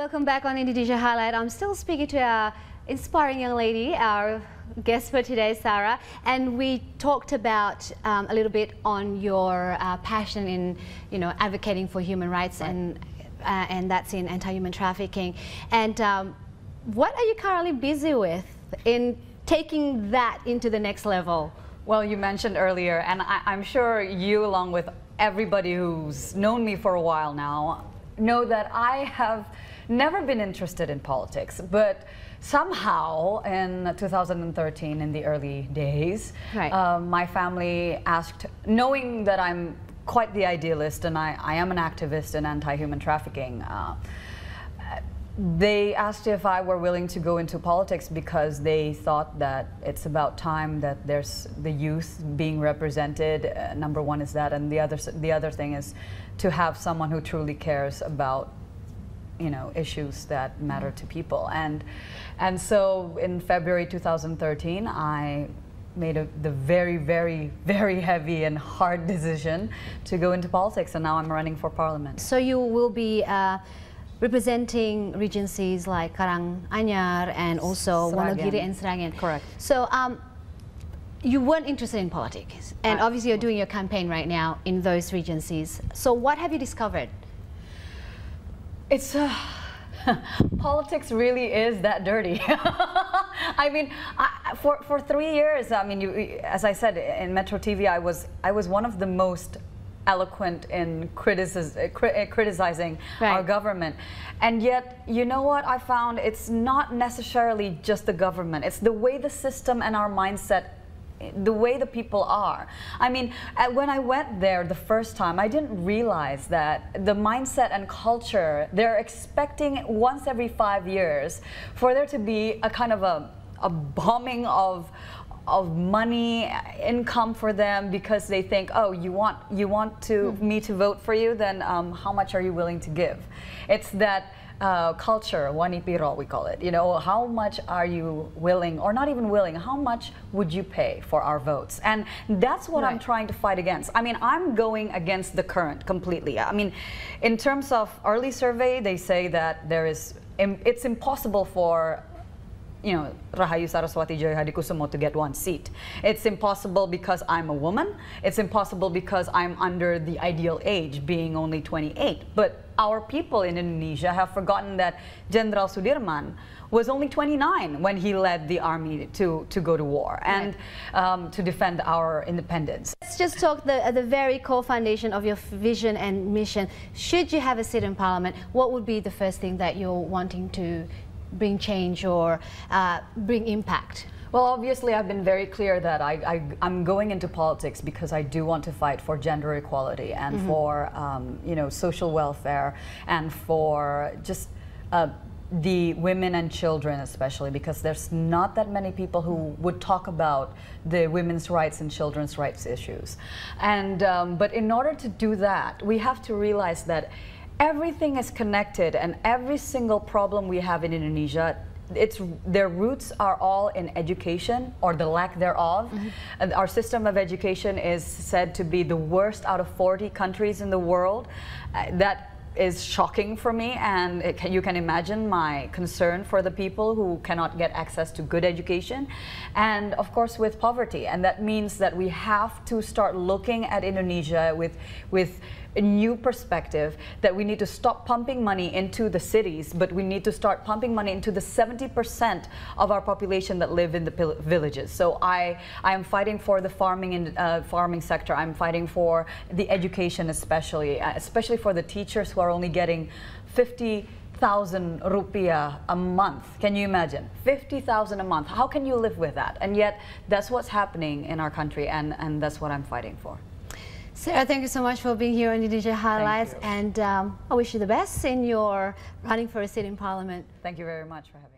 welcome back on Indonesia Highlight. I'm still speaking to our inspiring young lady, our guest for today, Sarah, and we talked about a little bit on your passion in, advocating for human rights, and that's in anti-human trafficking. And what are you currently busy with in taking that into the next level? Well, you mentioned earlier, and I'm sure you, along with everybody who's known me for a while now, know that I have never been interested in politics, but somehow in 2013, in the early days, my family asked, knowing that I'm quite the idealist and I am an activist in anti-human trafficking, they asked if I were willing to go into politics because they thought that it's about time that there's the youth being represented. Number one is that, and the other thing is to have someone who truly cares about issues that matter to people. And so in February 2013, I made the very, very, very heavy and hard decision to go into politics, and now I'm running for parliament. So you will be representing regencies like Karanganyar and also Wonogiri and Sragen. Correct. So you weren't interested in politics, and obviously you're doing your campaign right now in those regencies. So what have you discovered? It's politics really is that dirty. I mean, for 3 years, I mean, as I said in Metro TV, I was one of the most eloquent in criticizing our government, and yet, you know what I found? It's not necessarily just the government. It's the way the system and our mindset, the way the people are. I mean, when I went there the first time, I didn't realize that the mindset and culture, they're expecting once every 5 years for there to be a kind of a bombing of money, income for them, because they think, oh, you want me to vote for you, then how much are you willing to give? It's that culture, wanipiro we call it. How much are you willing, or not even willing, how much would you pay for our votes? And that's what I'm trying to fight against. I mean, I'm going against the current completely. I mean, in terms of early survey, they say that it's impossible for Rahayu, Saraswati, Joy to get one seat. It's impossible because I'm a woman. It's impossible because I'm under the ideal age, being only 28. But our people in Indonesia have forgotten that Jenderal Sudirman was only 29 when he led the army to go to war and to defend our independence. Let's just talk the very core foundation of your vision and mission. Should you have a seat in parliament, what would be the first thing that you're wanting to bring change or bring impact? Well, obviously, I've been very clear that I'm going into politics because I do want to fight for gender equality and for social welfare, and for just the women and children, especially because there's not that many people who would talk about the women's rights and children's rights issues. And but in order to do that, we have to realize that everything is connected, and every single problem we have in Indonesia, their roots are all in education, or the lack thereof. And our system of education is said to be the worst out of 40 countries in the world. That is shocking for me, and you can imagine my concern for the people who cannot get access to good education, and of course with poverty. And that means that we have to start looking at Indonesia with a new perspective, that we need to stop pumping money into the cities, but we need to start pumping money into the 70% of our population that live in the villages. So I am fighting for the farming sector. I'm fighting for the education, especially for the teachers who are only getting 50,000 rupiah a month. Can you imagine? 50,000 a month. How can you live with that? And yet that's what's happening in our country, and that's what I'm fighting for. Sarah, thank you so much for being here on Indonesia Highlights, and I wish you the best in your running for a seat in Parliament. Thank you very much for having me.